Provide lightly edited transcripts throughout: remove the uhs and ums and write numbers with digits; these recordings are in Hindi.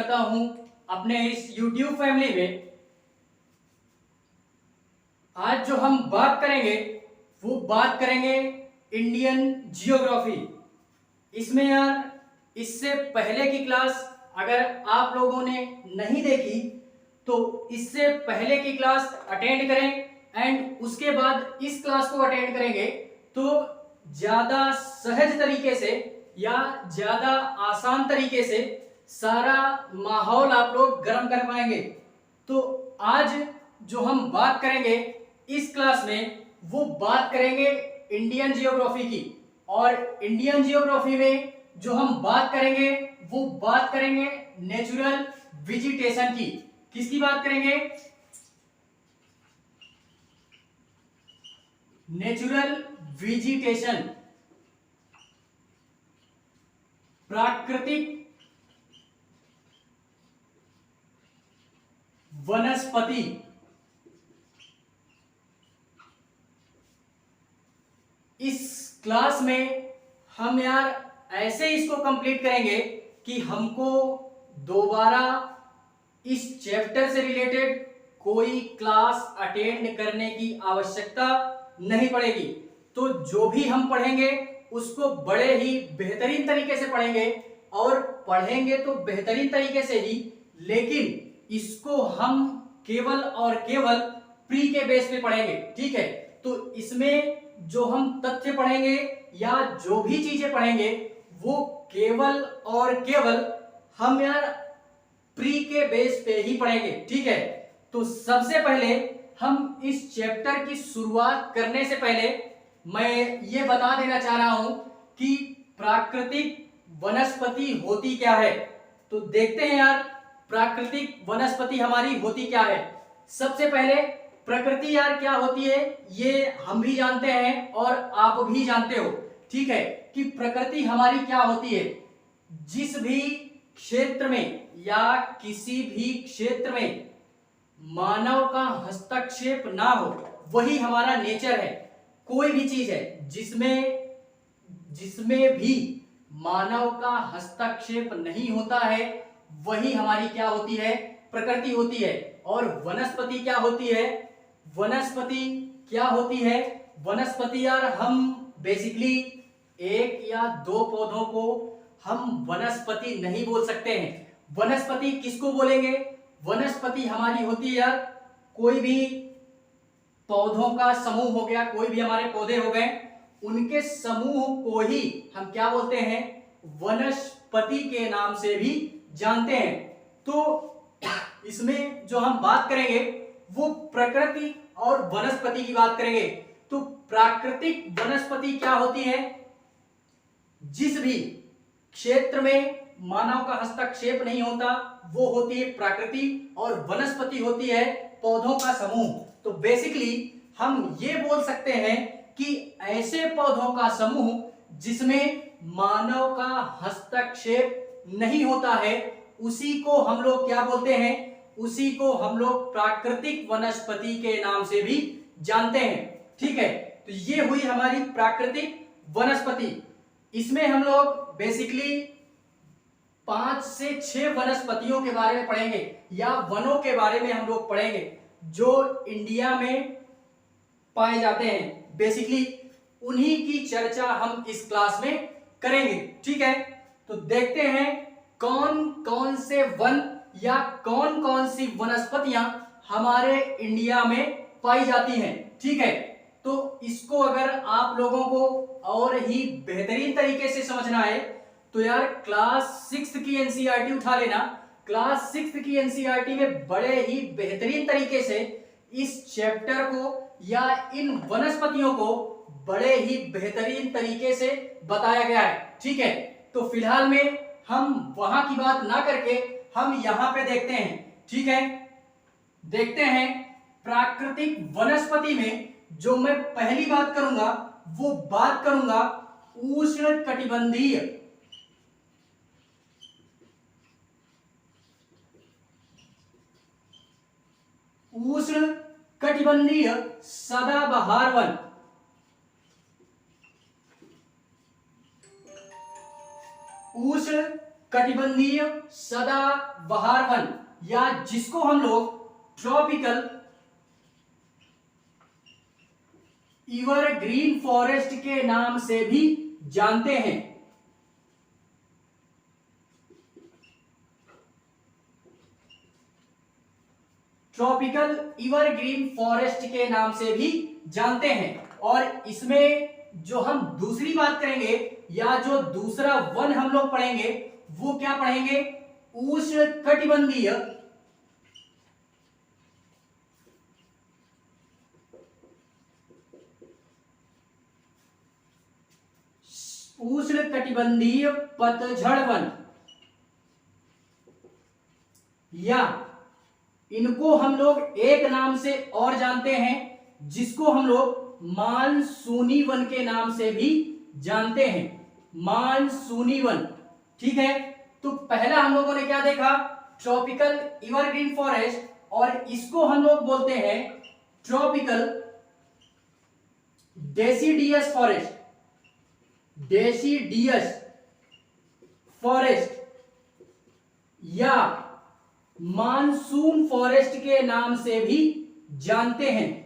करता हूं अपने इस YouTube फैमिली में। आज जो हम बात करेंगे वो बात करेंगे इंडियन जियोग्राफी। इसमें यार इससे पहले की क्लास अगर आप लोगों ने नहीं देखी तो इससे पहले की क्लास अटेंड करें एंड उसके बाद इस क्लास को अटेंड करेंगे तो ज्यादा सहज तरीके से या ज्यादा आसान तरीके से सारा माहौल आप लोग गर्म कर पाएंगे। तो आज जो हम बात करेंगे इस क्लास में वो बात करेंगे इंडियन जियोग्राफी की। और इंडियन जियोग्राफी में जो हम बात करेंगे वो बात करेंगे नेचुरल वेजिटेशन की। किसकी बात करेंगे? नेचुरल वेजिटेशन, प्राकृतिक वनस्पति। इस क्लास में हम यार ऐसे इसको कंप्लीट करेंगे कि हमको दोबारा इस चैप्टर से रिलेटेड कोई क्लास अटेंड करने की आवश्यकता नहीं पड़ेगी। तो जो भी हम पढ़ेंगे उसको बड़े ही बेहतरीन तरीके से पढ़ेंगे और पढ़ेंगे तो बेहतरीन तरीके से ही, लेकिन इसको हम केवल और केवल प्री के बेस पे पढ़ेंगे। ठीक है, तो इसमें जो हम तथ्य पढ़ेंगे या जो भी चीजें पढ़ेंगे वो केवल और केवल हम यार प्री के बेस पे ही पढ़ेंगे। ठीक है, तो सबसे पहले हम इस चैप्टर की शुरुआत करने से पहले मैं ये बता देना चाह रहा हूं कि प्राकृतिक वनस्पति होती क्या है। तो देखते हैं यार प्राकृतिक वनस्पति हमारी होती क्या है। सबसे पहले प्रकृति यार क्या होती है ये हम भी जानते हैं और आप भी जानते हो। ठीक है, कि प्रकृति हमारी क्या होती है। जिस भी क्षेत्र में या किसी भी क्षेत्र में मानव का हस्तक्षेप ना हो वही हमारा नेचर है। कोई भी चीज है जिसमें भी मानव का हस्तक्षेप नहीं होता है वही हमारी क्या होती है? प्रकृति होती है। और वनस्पति क्या होती है? वनस्पति क्या होती है? वनस्पति यार हम बेसिकली एक या दो पौधों को हम वनस्पति नहीं बोल सकते हैं। वनस्पति किसको बोलेंगे? वनस्पति हमारी होती है यार कोई भी पौधों का समूह हो गया, कोई भी हमारे पौधे हो गए, उनके समूह को ही हम क्या बोलते हैं? वनस्पति के नाम से भी जानते हैं। तो इसमें जो हम बात करेंगे वो प्रकृति और वनस्पति की बात करेंगे। तो प्राकृतिक वनस्पति क्या होती है? जिस भी क्षेत्र में मानव का हस्तक्षेप नहीं होता वो होती है प्रकृति, और वनस्पति होती है पौधों का समूह। तो बेसिकली हम ये बोल सकते हैं कि ऐसे पौधों का समूह जिसमें मानव का हस्तक्षेप नहीं होता है उसी को हम लोग क्या बोलते हैं? उसी को हम लोग प्राकृतिक वनस्पति के नाम से भी जानते हैं। ठीक है, तो ये हुई हमारी प्राकृतिक वनस्पति। इसमें हम लोग बेसिकली 5 से 6 वनस्पतियों के बारे में पढ़ेंगे या वनों के बारे में हम लोग पढ़ेंगे जो इंडिया में पाए जाते हैं। बेसिकली उन्हीं की चर्चा हम इस क्लास में करेंगे। ठीक है, तो देखते हैं कौन कौन से वन या कौन कौन सी वनस्पतियां हमारे इंडिया में पाई जाती हैं। ठीक है, तो इसको अगर आप लोगों को और ही बेहतरीन तरीके से समझना है तो यार क्लास 6 की एनसीईआरटी उठा लेना। क्लास 6 की एनसीईआरटी में बड़े ही बेहतरीन तरीके से इस चैप्टर को या इन वनस्पतियों को बड़े ही बेहतरीन तरीके से बताया गया है। ठीक है, तो फिलहाल में हम वहां की बात ना करके हम यहां पे देखते हैं। ठीक है, देखते हैं प्राकृतिक वनस्पति में जो मैं पहली बात करूंगा वो बात करूंगा उष्णकटिबंधीय सदाबहार वन। उष्ण कटिबंधीय सदाबहार वन, या जिसको हम लोग ट्रॉपिकल एवरग्रीन फॉरेस्ट के नाम से भी जानते हैं। ट्रॉपिकल एवरग्रीन फॉरेस्ट के नाम से भी जानते हैं। और इसमें जो हम दूसरी बात करेंगे, या जो दूसरा वन हम लोग पढ़ेंगे, वो क्या पढ़ेंगे? उष्णकटिबंधीय उष्णकटिबंधीय पतझड़ वन, या इनको हम लोग एक नाम से और जानते हैं, जिसको हम लोग मानसूनी वन के नाम से भी जानते हैं। मानसूनी वन, ठीक है। तो पहला हम लोगों ने क्या देखा? ट्रॉपिकल एवरग्रीन फॉरेस्ट, और इसको हम लोग बोलते हैं tropical deciduous forest. Deciduous forest या मानसून फॉरेस्ट के नाम से भी जानते हैं।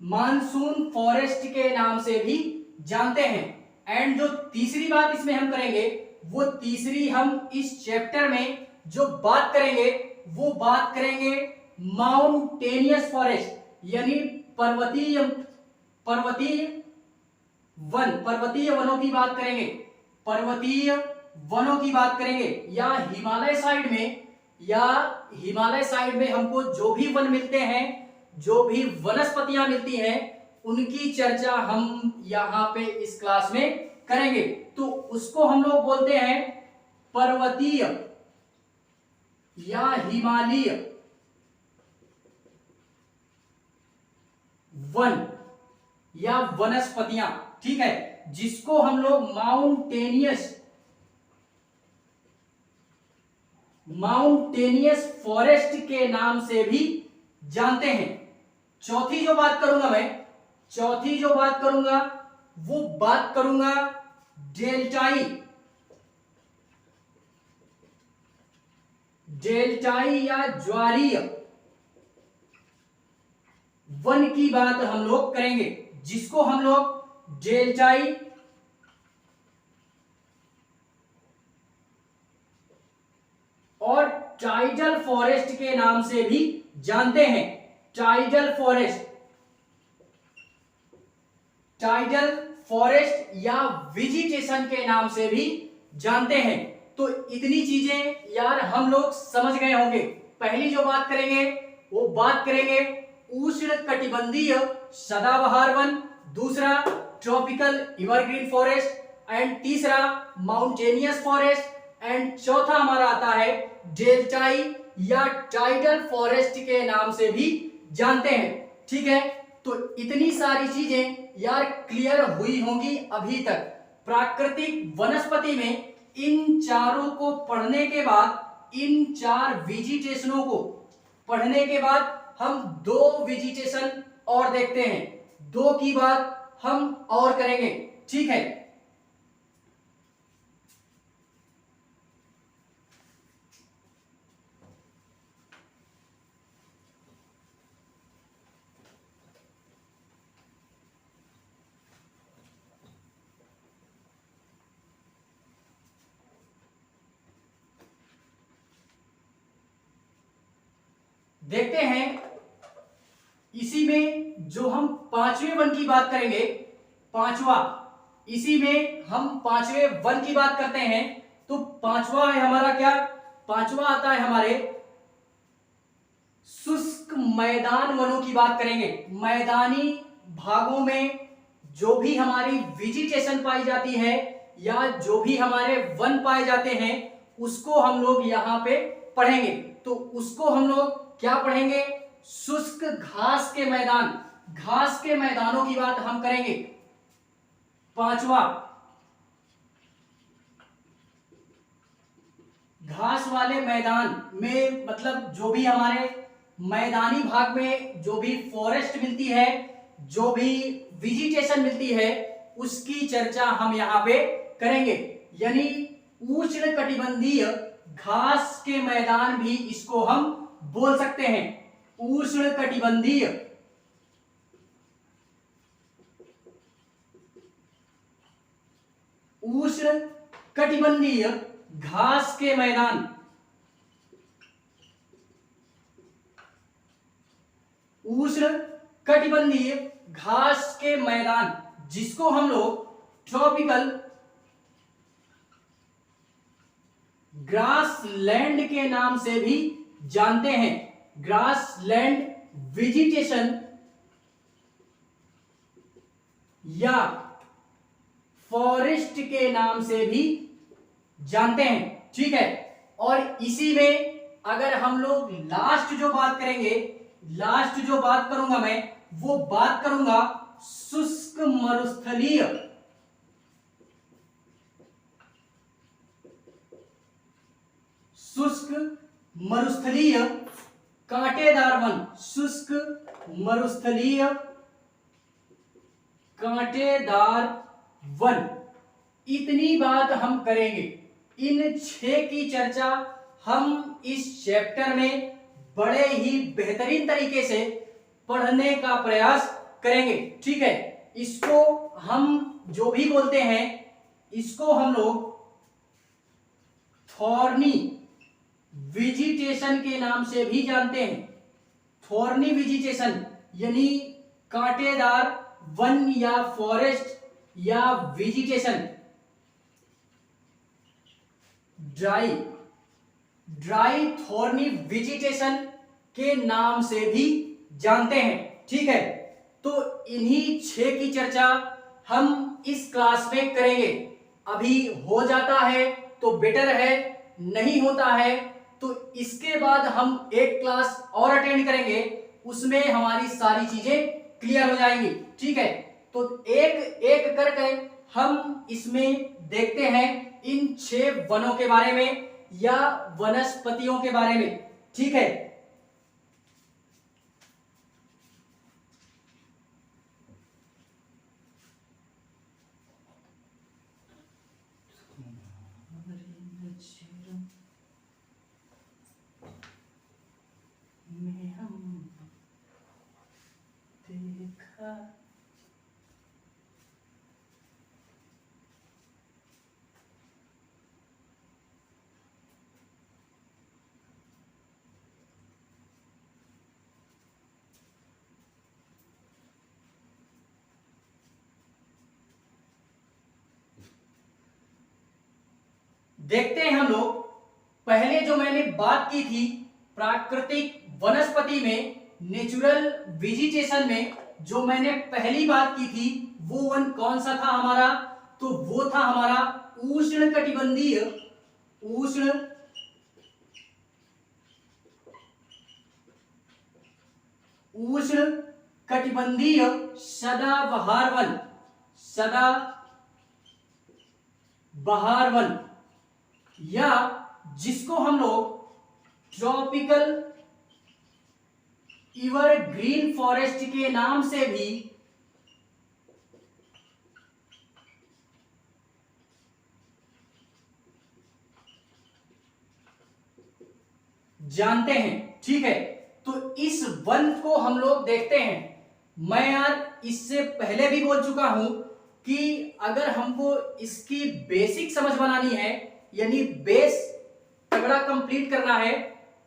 मानसून फॉरेस्ट के नाम से भी जानते हैं। एंड जो तीसरी बात इसमें हम करेंगे, वो तीसरी हम इस चैप्टर में जो बात करेंगे, वो बात करेंगे माउंटेनियस फॉरेस्ट, यानी पर्वतीय वनों की बात करेंगे। पर्वतीय वनों की बात करेंगे, या हिमालय साइड में हमको जो भी वन मिलते हैं, जो भी वनस्पतियां मिलती हैं, उनकी चर्चा हम यहां पे इस क्लास में करेंगे। तो उसको हम लोग बोलते हैं पर्वतीय या हिमालय वन या वनस्पतियां, ठीक है, जिसको हम लोग माउंटेनियस फॉरेस्ट के नाम से भी जानते हैं। चौथी जो बात करूंगा वो बात करूंगा डेल्टाई या ज्वारीय वन की बात हम लोग करेंगे, जिसको हम लोग डेल्टाई और टाइडल फॉरेस्ट के नाम से भी जानते हैं। टाइडल फॉरेस्ट या वेजिटेशन के नाम से भी जानते हैं। तो इतनी चीजें यार हम लोग समझ गए होंगे। पहली जो बात करेंगे वो बात करेंगे उष्णकटिबंधीय सदाबहार वन, दूसरा ट्रॉपिकल एवरग्रीन फॉरेस्ट, एंड तीसरा माउंटेनियस फॉरेस्ट, एंड चौथा हमारा आता है डेल्टाई या टाइडल फॉरेस्ट के नाम से भी जानते हैं। ठीक है, तो इतनी सारी चीजें यार क्लियर हुई होंगी अभी तक। प्राकृतिक वनस्पति में इन चारों को पढ़ने के बाद, इन चार वेजिटेशनों को पढ़ने के बाद हम दो वेजिटेशन और देखते हैं, दो की बात हम और करेंगे। ठीक है, देखते हैं इसी में जो हम पांचवें वन की बात करेंगे, पांचवा, इसी में हम पांचवें वन की बात करते हैं। तो पांचवा है हमारा क्या? पांचवा आता है हमारे शुष्क मैदान वनों की बात करेंगे। मैदानी भागों में जो भी हमारी वेजिटेशन पाई जाती है या जो भी हमारे वन पाए जाते हैं, उसको हम लोग यहाँ पे पढ़ेंगे। तो उसको हम लोग क्या पढ़ेंगे? शुष्क घास के मैदान, घास के मैदानों की बात हम करेंगे। पांचवा, घास वाले मैदान में मतलब जो भी हमारे मैदानी भाग में जो भी फॉरेस्ट मिलती है, जो भी वेजिटेशन मिलती है, उसकी चर्चा हम यहां पे करेंगे, यानी उष्णकटिबंधीय घास के मैदान भी इसको हम बोल सकते हैं। उष्णकटिबंधीय घास के मैदान, उष्णकटिबंधीय घास के मैदान, जिसको हम लोग ट्रॉपिकल ग्रासलैंड के नाम से भी जानते हैं। ग्रासलैंड वेजिटेशन या फॉरेस्ट के नाम से भी जानते हैं, ठीक है। और इसी में अगर हम लोग लास्ट जो बात करेंगे, लास्ट जो बात करूंगा मैं, वो बात करूंगा शुष्क मरुस्थलीय, शुष्क मरुस्थलीय कांटेदार वन, शुष्क मरुस्थलीय कांटेदार वन। इतनी बात हम करेंगे। इन 6 की चर्चा हम इस चैप्टर में बड़े ही बेहतरीन तरीके से पढ़ने का प्रयास करेंगे, ठीक है। इसको हम जो भी बोलते हैं, इसको हम लोग थॉर्नी वेजिटेशन के नाम से भी जानते हैं। थॉर्नी वेजिटेशन यानी कांटेदार वन या फॉरेस्ट या वेजिटेशन, ड्राई थॉर्नी वेजिटेशन के नाम से भी जानते हैं, ठीक है। तो इन्हीं 6 की चर्चा हम इस क्लास में करेंगे। अभी हो जाता है तो बेटर है, नहीं होता है तो इसके बाद हम एक क्लास और अटेंड करेंगे, उसमें हमारी सारी चीजें क्लियर हो जाएंगी, ठीक है। तो एक एक करके हम इसमें देखते हैं इन 6 वनों के बारे में या वनस्पतियों के बारे में, ठीक है। देखते हैं हम लोग, पहले जो मैंने बात की थी प्राकृतिक वनस्पति में, नेचुरल वेजिटेशन में, जो मैंने पहली बात की थी वो वन कौन सा था हमारा, तो वो था हमारा उष्णकटिबंधीय सदाबहार वन, या जिसको हम लोग ट्रॉपिकल एवरग्रीन फॉरेस्ट के नाम से भी जानते हैं, ठीक है। तो इस वन को हम लोग देखते हैं। मैं यार इससे पहले भी बोल चुका हूं कि अगर हमको इसकी बेसिक समझ बनानी है, यानी बेस तगड़ा कंप्लीट करना है,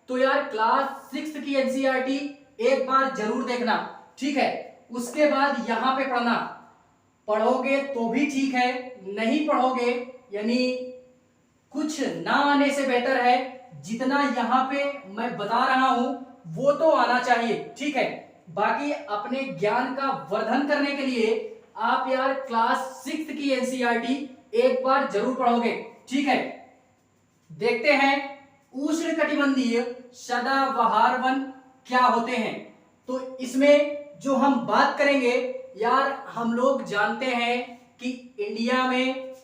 तो यार क्लास 6 की एनसीईआरटी एक बार जरूर देखना, ठीक है। उसके बाद यहां पे पढ़ोगे तो भी ठीक है, नहीं पढ़ोगे यानी कुछ ना आने से बेहतर है जितना यहां पे मैं बता रहा हूं वो तो आना चाहिए, ठीक है। बाकी अपने ज्ञान का वर्धन करने के लिए आप यार क्लास 6 की एनसीईआरटी एक बार जरूर पढ़ोगे, ठीक है। देखते हैं उष्णकटिबंधीय सदाबहार वन क्या होते हैं। तो इसमें जो हम बात करेंगे यार, हम लोग जानते हैं कि इंडिया में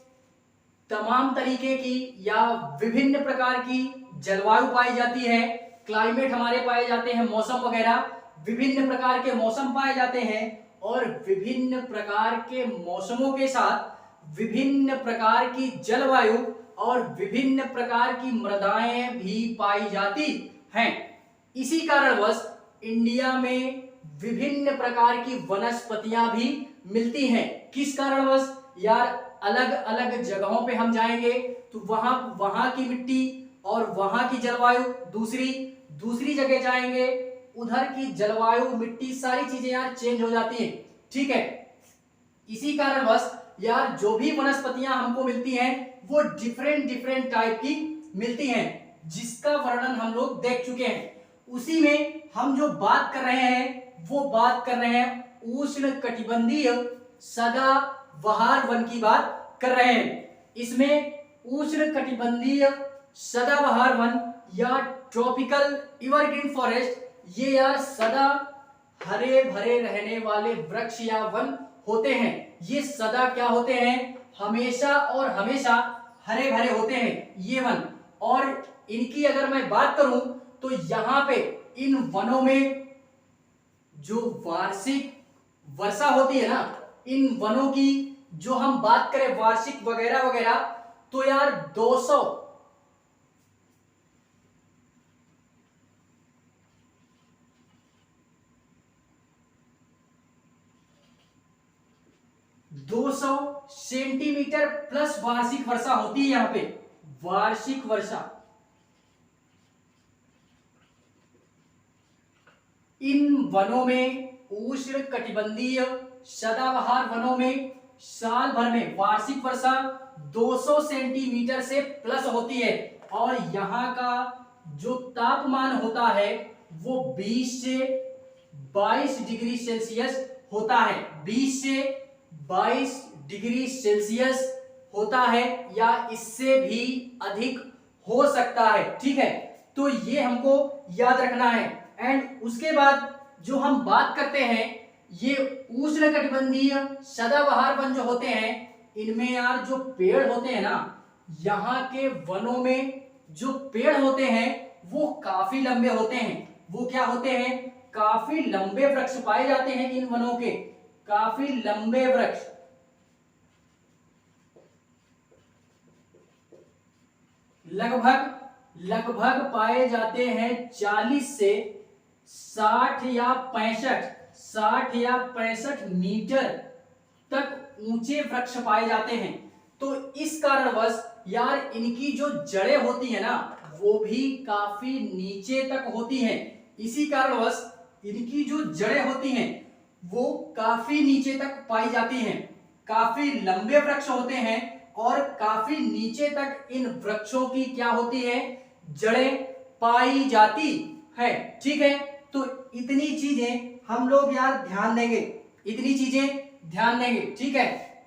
तमाम तरीके की या विभिन्न प्रकार की जलवायु पाई जाती है, क्लाइमेट हमारे पाए जाते हैं, मौसम वगैरह विभिन्न प्रकार के मौसम पाए जाते हैं, और विभिन्न प्रकार के मौसमों के साथ विभिन्न प्रकार की जलवायु और विभिन्न प्रकार की मृदाएं भी पाई जाती हैं। इसी कारणवश इंडिया में विभिन्न प्रकार की वनस्पतियां भी मिलती हैं। किस कारणवश यार, अलग अलग जगहों पे हम जाएंगे तो वहां की मिट्टी और वहां की जलवायु दूसरी जगह जाएंगे, उधर की जलवायु, मिट्टी, सारी चीजें यार चेंज हो जाती हैं। ठीक है, इसी कारणवश यार जो भी वनस्पतियां हमको मिलती हैं वो डिफरेंट टाइप की मिलती हैं, जिसका वर्णन हम लोग देख चुके हैं। उसी में हम जो बात कर रहे हैं वो बात कर रहे हैं उष्ण कटिबंधीय सदाबहार वन की बात कर रहे हैं। इसमें उष्ण कटिबंधीय सदाबहार वन या ट्रॉपिकल एवरग्रीन फॉरेस्ट, ये यार सदा हरे भरे रहने वाले वृक्ष या वन होते हैं। ये सदा क्या होते हैं, हमेशा और हमेशा हरे भरे होते हैं ये वन। और इनकी अगर मैं बात करूं तो यहां पे इन वनों में जो वार्षिक वर्षा होती है ना, इन वनों की जो हम बात करें वार्षिक वगैरह वगैरह, तो यार 200 सेंटीमीटर प्लस वार्षिक वर्षा होती है यहां पे, वार्षिक वर्षा। इन वनों में, उष्ण कटिबंधीय सदाबहार वनों में साल भर में वार्षिक वर्षा 200 सेंटीमीटर से प्लस होती है। और यहां का जो तापमान होता है वो 20 से 22 डिग्री सेल्सियस होता है। 20 से 22 डिग्री सेल्सियस होता है या इससे भी अधिक हो सकता है। ठीक है, तो ये हमको याद रखना है। एंड उसके बाद जो हम बात करते हैं, ये उष्णकटिबंधीय सदाबहार वन जो होते हैं, इनमें यार जो पेड़ होते हैं ना, यहाँ के वनों में जो पेड़ होते हैं वो काफी लंबे होते हैं। वो क्या होते हैं, काफी लंबे वृक्ष पाए जाते हैं इन वनों के, काफी लंबे वृक्ष। लगभग पाए जाते हैं 40 से 60 या 65 मीटर तक ऊंचे वृक्ष पाए जाते हैं। तो इस कारणवश यार इनकी जो जड़ें होती है ना वो भी काफी नीचे तक होती हैं। इसी कारणवश इनकी जो जड़ें होती हैं वो काफी नीचे तक पाई जाती हैं। काफी लंबे वृक्ष होते हैं और काफी नीचे तक इन वृक्षों की क्या होती है, जड़ें पाई जाती है। ठीक है, तो इतनी चीजें हम लोग यार ध्यान देंगे, इतनी चीजें ध्यान देंगे। ठीक है,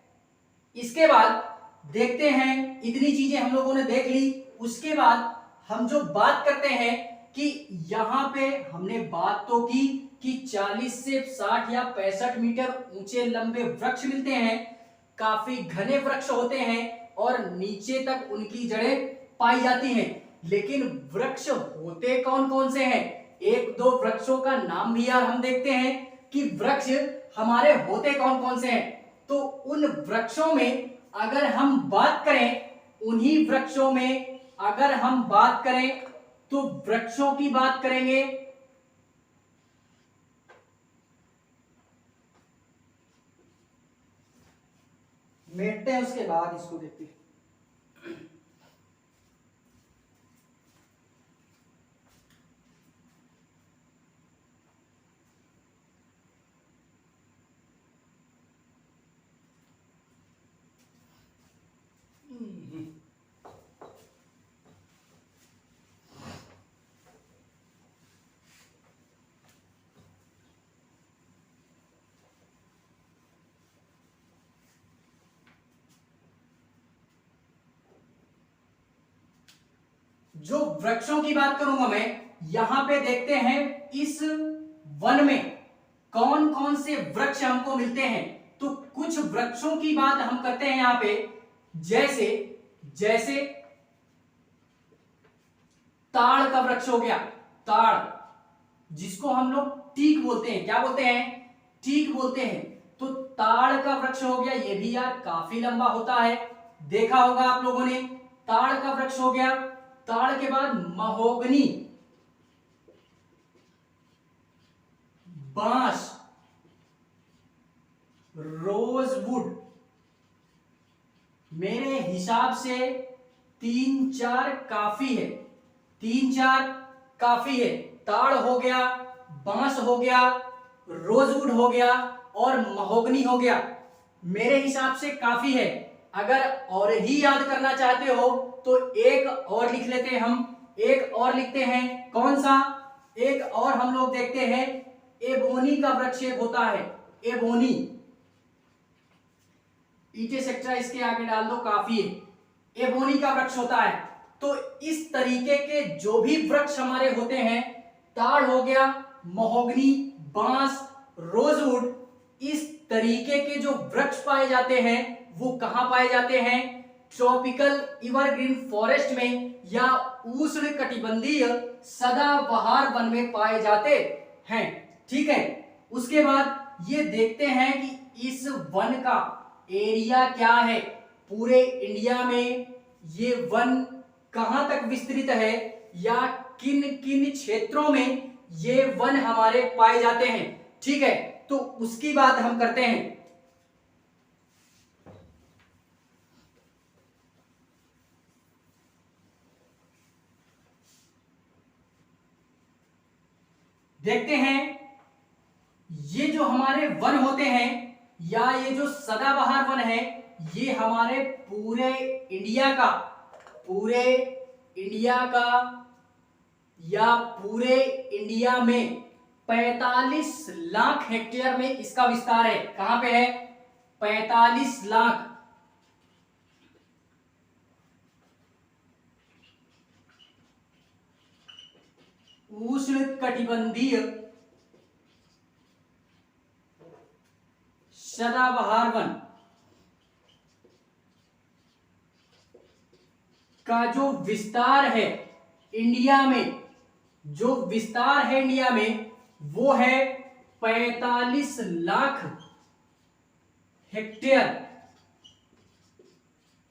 इसके बाद देखते हैं, इतनी चीजें हम लोगों ने देख ली। उसके बाद हम जो बात करते हैं कि यहां पे हमने बात तो की कि 40 से 60 या 65 मीटर ऊंचे लंबे वृक्ष मिलते हैं, काफी घने वृक्ष होते हैं और नीचे तक उनकी जड़ें पाई जाती हैं। लेकिन वृक्ष होते कौन कौन से हैं, एक दो वृक्षों का नाम भी यार हम देखते हैं कि वृक्ष हमारे होते कौन कौन से हैं। तो उन वृक्षों में अगर हम बात करें, उन्हीं वृक्षों में अगर हम बात करें तो वृक्षों की बात करेंगे मेटते हैं, उसके बाद इसको देखते हैं। जो वृक्षों की बात करूंगा मैं, यहां पे देखते हैं इस वन में कौन कौन से वृक्ष हमको मिलते हैं। तो कुछ वृक्षों की बात हम करते हैं यहां पे, जैसे जैसे ताड़ का वृक्ष हो गया, ताड़ जिसको हम लोग टीक बोलते हैं। क्या बोलते हैं, टीक बोलते हैं। तो ताड़ का वृक्ष हो गया, ये भी यार काफी लंबा होता है, देखा होगा आप लोगों ने। ताड़ का वृक्ष हो गया। ताड़ के बाद महोगनी, बांस, रोजवुड। मेरे हिसाब से 3-4 काफी है, 3-4 काफी है। ताड़ हो गया, बांस हो गया, रोजवुड हो गया और महोगनी हो गया। मेरे हिसाब से काफी है। अगर और ही याद करना चाहते हो तो एक और लिख लेते हैं हम, एक और लिखते हैं। कौन सा? एक और हम लोग देखते हैं, एबोनी का वृक्ष एक होता है, एबोनी। ईटे सेक्टर इसके आगे डाल दो, काफी है। एबोनी का वृक्ष होता है। तो इस तरीके के जो भी वृक्ष हमारे होते हैं, ताड़ हो गया, महोगनी, बांस, रोजवुड, इस तरीके के जो वृक्ष पाए जाते हैं वो कहां पाए जाते हैं? ट्रॉपिकल एवरग्रीन फॉरेस्ट में या उष्ण कटिबंधीय सदाबहार वन में पाए जाते हैं। ठीक है, उसके बाद ये देखते हैं कि इस वन का एरिया क्या है, पूरे इंडिया में ये वन कहां तक विस्तृत है या किन किन क्षेत्रों में ये वन हमारे पाए जाते हैं। ठीक है, तो उसकी बात हम करते हैं। देखते हैं ये जो हमारे वन होते हैं या ये जो सदाबहार वन है, ये हमारे पूरे इंडिया का या पूरे इंडिया में 45 लाख हेक्टेयर में इसका विस्तार है। कहां पे है? 45 लाख। उष्ण कटिबंधीय सदाबहार वन का जो विस्तार है इंडिया में, जो विस्तार है इंडिया में वो है 45 लाख हेक्टेयर।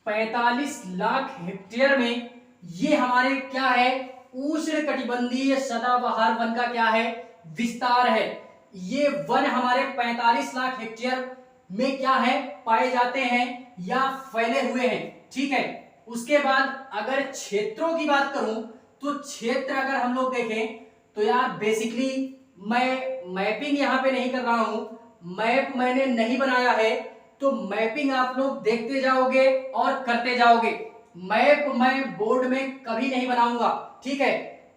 45 लाख हेक्टेयर में ये हमारे क्या है? उष्ण कटिबंधीय सदाबहार वन का क्या है? विस्तार है। ये वन हमारे 45 लाख हेक्टेयर में क्या है? पाए जाते हैं या फैले हुए हैं। ठीक है, उसके बाद अगर क्षेत्रों की बात करूं तो क्षेत्र अगर हम लोग देखें तो यार बेसिकली मैं मैपिंग यहां पे नहीं कर रहा हूं, मैप मैंने नहीं बनाया है, तो मैपिंग आप लोग देखते जाओगे और करते जाओगे। मैप मैं बोर्ड में कभी नहीं बनाऊंगा। ठीक है,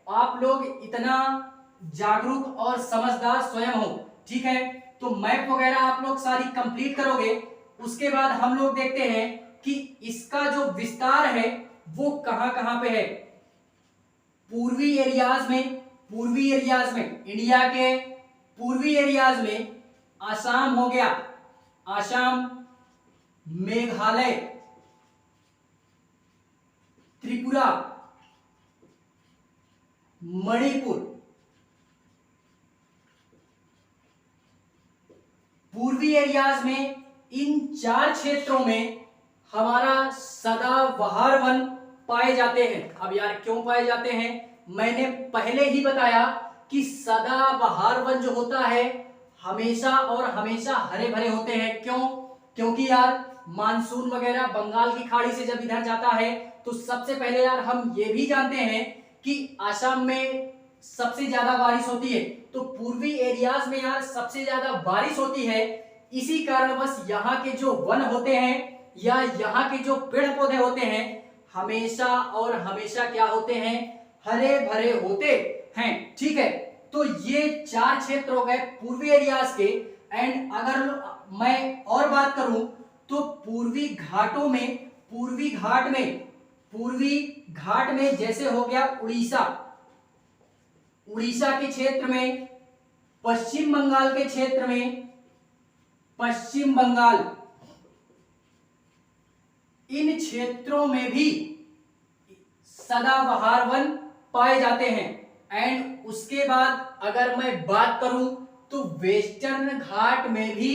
आप लोग इतना जागरूक और समझदार स्वयं हो। ठीक है, तो मैप वगैरह आप लोग सारी कंप्लीट करोगे। उसके बाद हम लोग देखते हैं कि इसका जो विस्तार है वो कहां कहां पे है। पूर्वी एरियाज में इंडिया के पूर्वी एरियाज में आसाम हो गया, आसाम, मेघालय, त्रिपुरा, मणिपुर। पूर्वी एरियाज में इन 4 क्षेत्रों में हमारा सदाबहार वन पाए जाते हैं। अब यार क्यों पाए जाते हैं? मैंने पहले ही बताया कि सदाबहार वन जो होता है हमेशा और हमेशा हरे भरे होते हैं। क्यों? क्योंकि यार मानसून वगैरह बंगाल की खाड़ी से जब इधर जाता है तो सबसे पहले यार हम ये भी जानते हैं कि आसाम में सबसे ज्यादा बारिश होती है, तो पूर्वी एरियाज में यार सबसे ज्यादा बारिश होती है। इसी कारण बस यहाँ के जो वन होते हैं या यहाँ के जो पेड़ पौधे होते हैं हमेशा और हमेशा क्या होते हैं? हरे भरे होते हैं। ठीक है, तो ये 4 क्षेत्र हो गए पूर्वी एरियाज के। एंड अगर मैं और बात करूं तो पूर्वी घाट में जैसे हो गया उड़ीसा के क्षेत्र में, पश्चिम बंगाल के क्षेत्र में, पश्चिम बंगाल, इन क्षेत्रों में भी सदाबहार वन पाए जाते हैं। एंड उसके बाद अगर मैं बात करूं तो वेस्टर्न घाट में भी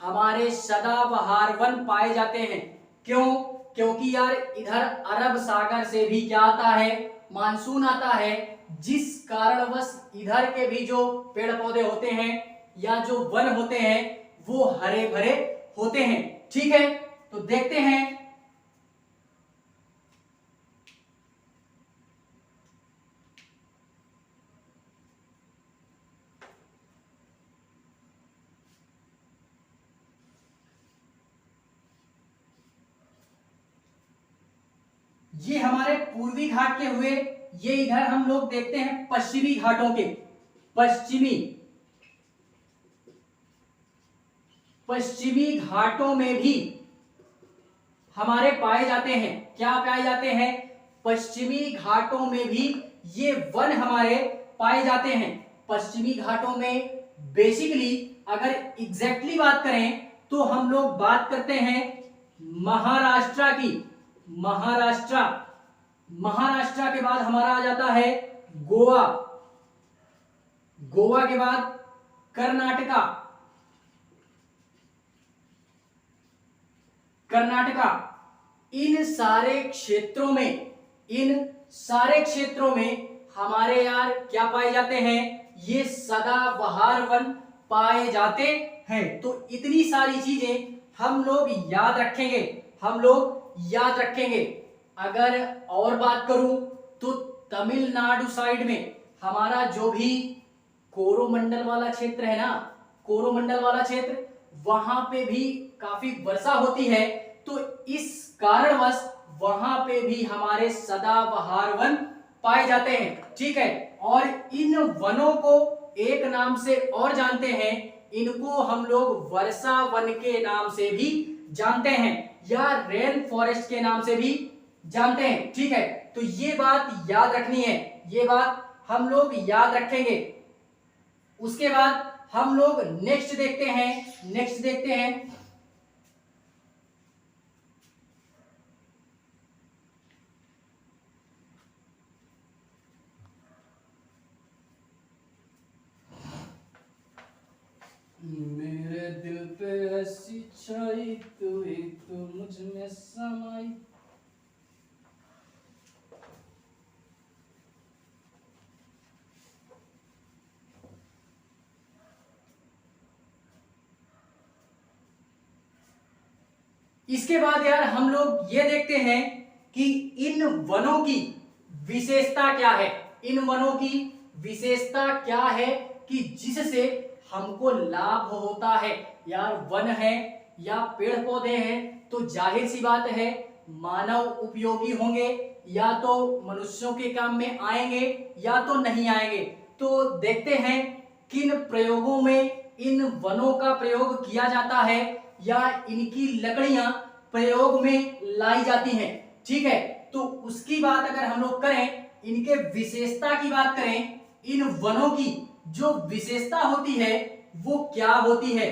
हमारे सदाबहार वन पाए जाते हैं। क्यों? क्योंकि यार इधर अरब सागर से भी क्या आता है, मानसून आता है, जिस कारणवश इधर के भी जो पेड़ पौधे होते हैं या जो वन होते हैं वो हरे भरे होते हैं। ठीक है, तो देखते हैं ये हमारे पूर्वी घाट के हुए। ये इधर हम लोग देखते हैं पश्चिमी घाटों के, पश्चिमी घाटों में भी हमारे पाए जाते हैं। क्या पाए जाते हैं? पश्चिमी घाटों में भी ये वन हमारे पाए जाते हैं। पश्चिमी घाटों में बेसिकली अगर एग्जैक्टली बात करें तो हम लोग बात करते हैं महाराष्ट्र की। महाराष्ट्र के बाद हमारा आ जाता है गोवा, गोवा के बाद कर्नाटका। इन सारे क्षेत्रों में हमारे यार क्या पाए जाते हैं? ये सदाबहार वन पाए जाते हैं। तो इतनी सारी चीजें हम लोग याद रखेंगे। अगर और बात करूं तो तमिलनाडु साइड में हमारा जो भी कोरोमंडल वाला क्षेत्र है ना, कोरोमंडल वाला क्षेत्र, वहां पे भी काफी वर्षा होती है। तो इस कारणवश वहां पे भी हमारे सदाबहार वन पाए जाते हैं। ठीक है, और इन वनों को एक नाम से और जानते हैं, इनको हम लोग वर्षा वन के नाम से भी जानते हैं या रेन फॉरेस्ट के नाम से भी जानते हैं। ठीक है, तो ये बात याद रखनी है, ये बात हम लोग याद रखेंगे। उसके बाद हम लोग नेक्स्ट देखते हैं मेरे दिल पे ऐसी छाई तू ही तू मुझ में समाई। इसके बाद यार हम लोग ये देखते हैं कि इन वनों की विशेषता क्या है। इन वनों की विशेषता क्या है कि जिससे हमको लाभ होता है। यार वन है या पेड़ पौधे हैं तो जाहिर सी बात है मानव उपयोगी होंगे, या तो मनुष्यों के काम में आएंगे या तो नहीं आएंगे। तो देखते हैं किन प्रयोगों में इन वनों का प्रयोग किया जाता है या इनकी लकड़ियां प्रयोग में लाई जाती हैं। ठीक है, तो उसकी बात अगर हम लोग करें, इनके विशेषता की बात करें, इन वनों की जो विशेषता होती है वो क्या होती है?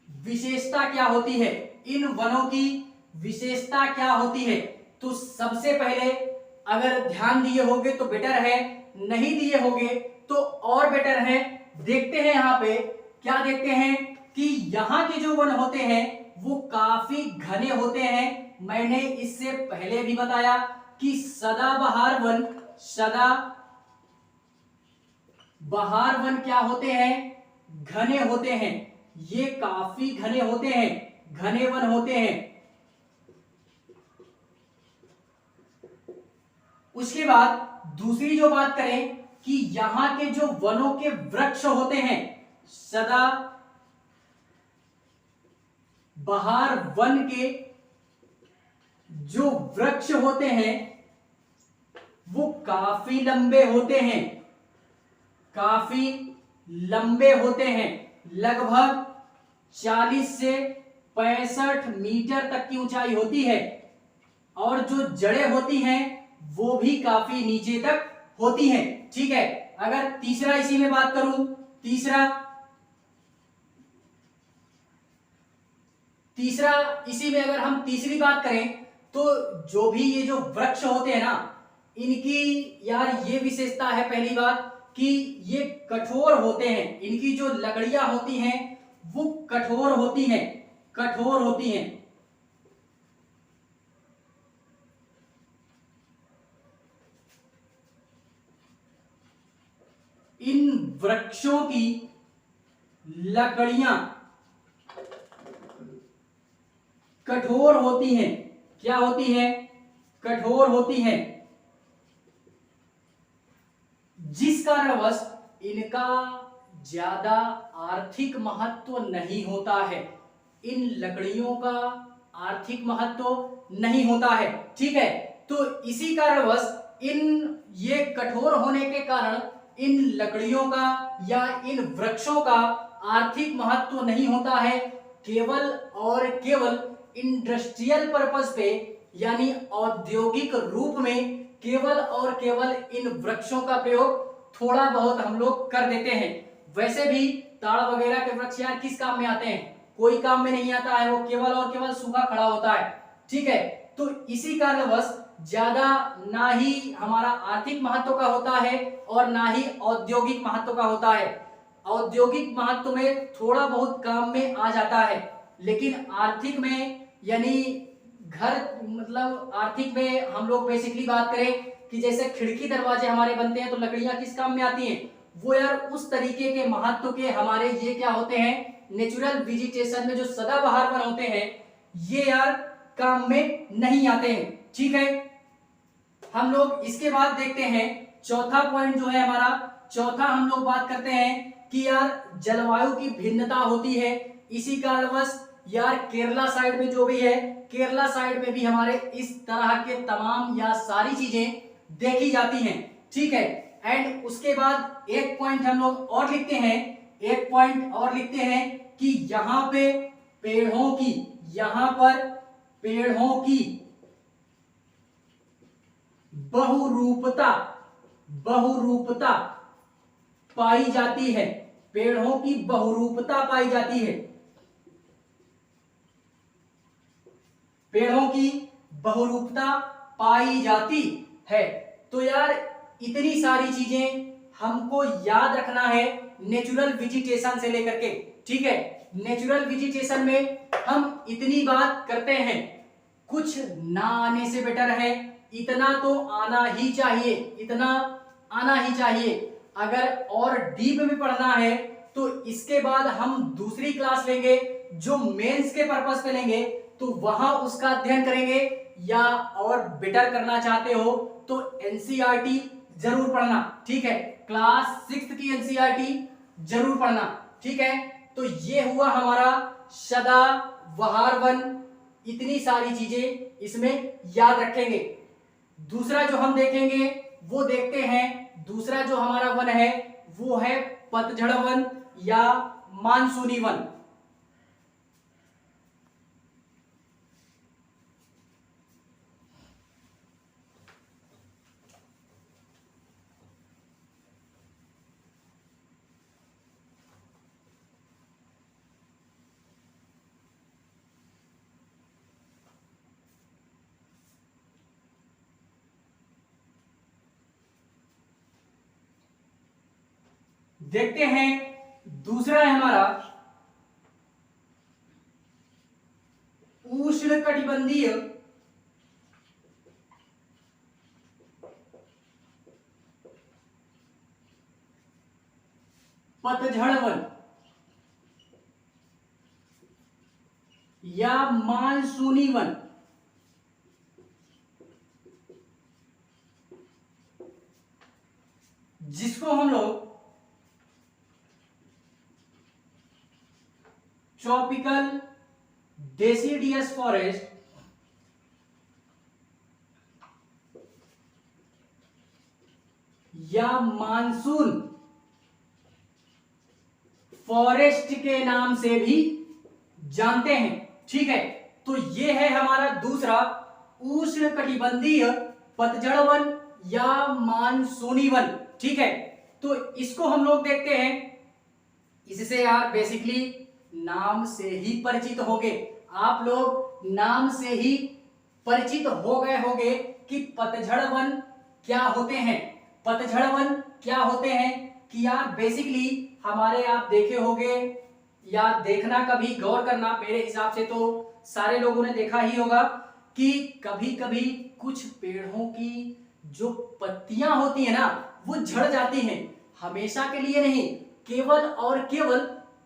विशेषता क्या होती है? इन वनों की विशेषता क्या होती है? तो सबसे पहले अगर ध्यान दिए होगे तो बेटर है, नहीं दिए होगे तो और बेटर है। देखते हैं यहाँ पे क्या देखते हैं कि यहाँ के जो वन होते हैं वो काफी घने होते हैं। मैंने इससे पहले भी बताया कि सदाबहार वन क्या होते हैं? घने होते हैं। ये काफी घने होते हैं, घने वन होते हैं। उसके बाद दूसरी जो बात करें कि यहां के जो वनों के वृक्ष होते हैं, सदाबहार वन के जो वृक्ष होते हैं वो काफी लंबे होते हैं, लगभग 40 से 65 मीटर तक की ऊंचाई होती है। और जो जड़ें होती हैं वो भी काफी नीचे तक होती हैं। ठीक है, अगर तीसरा इसी में बात करूं, तीसरा इसी में अगर हम तीसरी बात करें तो जो भी ये जो वृक्ष होते हैं ना, इनकी यार ये विशेषता है, पहली बात कि ये कठोर होते हैं, इनकी जो लकड़ियां होती हैं वो कठोर होती हैं, कठोर होती हैं। इन वृक्षों की लकड़ियां कठोर होती हैं। क्या होती हैं? कठोर होती हैं, जिस कारणवश इनका ज्यादा आर्थिक महत्व नहीं होता है। इन लकड़ियों का आर्थिक महत्व नहीं होता है, ठीक है। तो इसी कारणवश इन ये कठोर होने के कारण इन लकड़ियों का या इन वृक्षों का आर्थिक महत्व नहीं होता है। केवल और केवल इंडस्ट्रियल पर्पस पे यानी औद्योगिक रूप में केवल और केवल इन वृक्षों का प्रयोग थोड़ा बहुत हम लोग कर देते हैं। वैसे भी ताड़ वगैरह के वृक्ष यार किस काम में आते हैं? कोई काम में नहीं आता है, वो केवल और केवल सूखा खड़ा होता है, ठीक है। तो इसी कारणवश ज्यादा ना ही हमारा आर्थिक महत्व का होता है और ना ही औद्योगिक महत्व का होता है। औद्योगिक महत्व में थोड़ा बहुत काम में आ जाता है, लेकिन आर्थिक में यानी घर मतलब आर्थिक में हम लोग बेसिकली बात करें कि जैसे खिड़की दरवाजे हमारे बनते हैं तो लकड़ियां किस काम में आती हैं? वो यार उस तरीके के महत्व के हमारे ये क्या होते हैं, नेचुरल वेजिटेशन में जो सदाबहार वन होते हैं ये यार काम में नहीं आते हैं, ठीक है। हम लोग इसके बाद देखते हैं चौथा पॉइंट जो है हमारा, चौथा हम लोग बात करते हैं कि यार जलवायु की भिन्नता होती है। इसी कारणवश यार केरला साइड में जो भी है, केरला साइड में भी हमारे इस तरह के तमाम या सारी चीजें देखी जाती हैं, ठीक है। एंड उसके बाद एक पॉइंट हम लोग और लिखते हैं, एक पॉइंट और लिखते हैं कि यहां पे पेड़ों की, यहां पर पेड़ों की बहुरूपता, बहुरूपता पाई जाती है। पेड़ों की बहुरूपता पाई जाती है, पेड़ों की बहुरूपता पाई जाती है। तो यार इतनी सारी चीजें हमको याद रखना है नेचुरल वेजिटेशन से लेकर के, ठीक है। नेचुरल वेजिटेशन में हम इतनी बात करते हैं, कुछ ना आने से बेटर है इतना तो आना ही चाहिए, इतना आना ही चाहिए। अगर और डीप में पढ़ना है तो इसके बाद हम दूसरी क्लास लेंगे जो मेंस के पर्पस पे लेंगे, तो वहां उसका अध्ययन करेंगे। या और बेटर करना चाहते हो तो एनसीईआरटी जरूर पढ़ना, ठीक है। क्लास 6 की एनसीईआरटी जरूर पढ़ना, ठीक है। तो ये हुआ हमारा सदाबहार वन, इतनी सारी चीजें इसमें याद रखेंगे। दूसरा जो हम देखेंगे वो देखते हैं, दूसरा जो हमारा वन है वो है पतझड़ वन या मानसूनी वन। देखते हैं दूसरा है हमारा उष्णकटिबंधीय पतझड़ वन या मानसूनी वन। जिसको हम लोग ट्रॉपिकल डेसिडियस फॉरेस्ट या मानसून फॉरेस्ट के नाम से भी जानते हैं, ठीक है। तो ये है हमारा दूसरा उष्णकटिबंधीय पतझड़ वन या मानसूनी वन, ठीक है। तो इसको हम लोग देखते हैं, इससे यार बेसिकली नाम से ही परिचित होंगे आप लोग, नाम से ही परिचित हो गए होंगे कि पतझड़ वन क्या होते हैं। पतझड़ वन क्या होते हैं कि यार बेसिकली हमारे, आप देखे होंगे या देखना, कभी गौर करना, मेरे हिसाब से तो सारे लोगों ने देखा ही होगा कि कभी कभी कुछ पेड़ों की जो पत्तियां होती है ना वो झड़ जाती हैं। हमेशा के लिए नहीं, केवल और केवल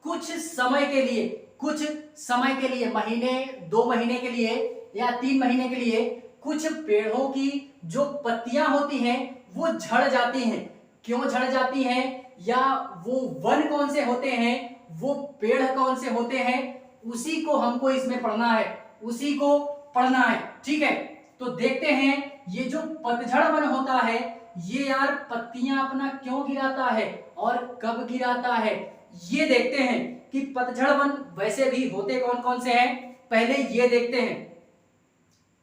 कुछ समय के लिए, कुछ समय के लिए, महीने 2 महीने के लिए या 3 महीने के लिए कुछ पेड़ों की जो पत्तियां होती हैं वो झड़ जाती हैं। क्यों झड़ जाती हैं, या वो वन कौन से होते हैं, वो पेड़ कौन से होते हैं, उसी को हमको इसमें पढ़ना है, उसी को पढ़ना है। ठीक है, तो देखते हैं ये जो पतझड़ वन होता है ये यार पत्तियां अपना क्यों गिराता है और कब गिराता है, ये देखते हैं कि पतझड़ वन वैसे भी होते कौन कौन से हैं। पहले ये देखते हैं,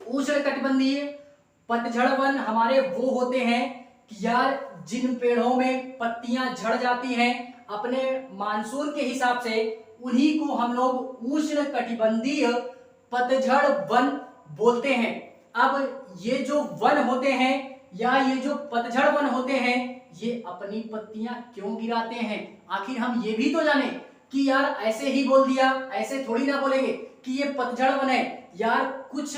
उष्णकटिबंधीय पतझड़ वन हमारे वो होते हैं कि यार जिन पेड़ों में पत्तियां झड़ जाती हैं अपने मानसून के हिसाब से, उन्हीं को हम लोग उष्णकटिबंधीय पतझड़ वन बोलते हैं। अब ये जो वन होते हैं या ये जो पतझड़ वन होते हैं ये अपनी पत्तियां क्यों गिराते हैं, आखिर हम ये भी तो जाने कि यार ऐसे ही बोल दिया, ऐसे थोड़ी ना बोलेंगे कि ये पतझड़ वन है। यार कुछ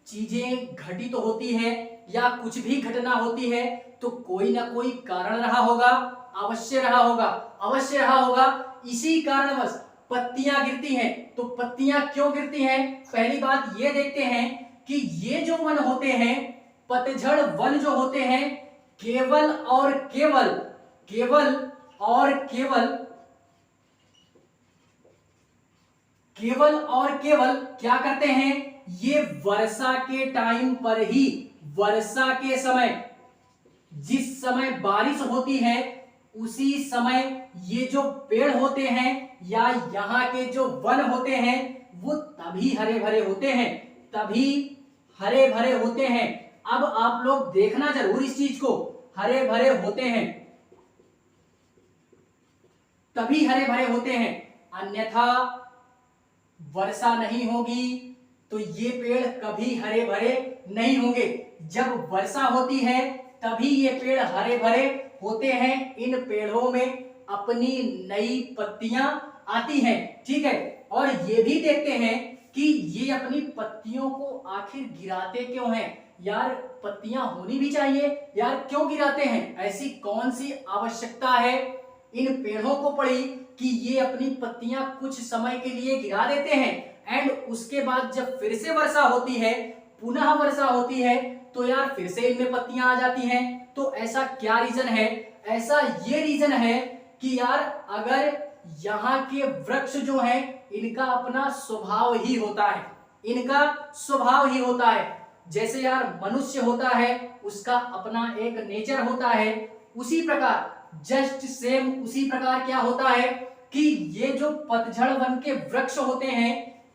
चीजें घटित तो होती है या कुछ भी घटना होती है तो कोई ना कोई कारण रहा होगा, अवश्य रहा होगा, अवश्य रहा होगा। इसी कारणवश पत्तियां गिरती हैं। तो पत्तियां क्यों गिरती हैं, पहली बात ये देखते हैं कि ये जो वन होते हैं, पतझड़ वन जो होते हैं, केवल और केवल, केवल और केवल, केवल और केवल क्या करते हैं, ये वर्षा के टाइम पर ही, वर्षा के समय, जिस समय बारिश होती है उसी समय ये जो पेड़ होते हैं या यहाँ के जो वन होते हैं वो तभी हरे भरे होते हैं, तभी हरे भरे होते हैं। अब आप लोग देखना जरूर इस चीज को, हरे भरे होते हैं, तभी हरे भरे होते हैं, अन्यथा वर्षा नहीं होगी तो ये पेड़ कभी हरे भरे नहीं होंगे। जब वर्षा होती है तभी ये पेड़ हरे भरे होते हैं, इन पेड़ों में अपनी नई पत्तियां आती हैं। ठीक है, और ये भी देखते हैं कि ये अपनी पत्तियों को आखिर गिराते क्यों हैं। यार पत्तियां होनी भी चाहिए, यार क्यों गिराते हैं, ऐसी कौन सी आवश्यकता है इन पेड़ों को पड़ी कि ये अपनी पत्तियां कुछ समय के लिए गिरा देते हैं एंड उसके बाद जब फिर से वर्षा होती है, पुनः वर्षा होती है तो यार फिर से इनमें पत्तियां आ जाती हैं। तो ऐसा क्या रीजन है, ऐसा ये रीजन है कि यार अगर यहाँ के वृक्ष जो हैं इनका अपना स्वभाव ही होता है, इनका स्वभाव ही होता है। जैसे यार मनुष्य होता है उसका अपना एक नेचर होता है, उसी प्रकार जस्ट सेम उसी प्रकार क्या होता है कि ये जो पतझड़ वन के वृक्ष होते हैं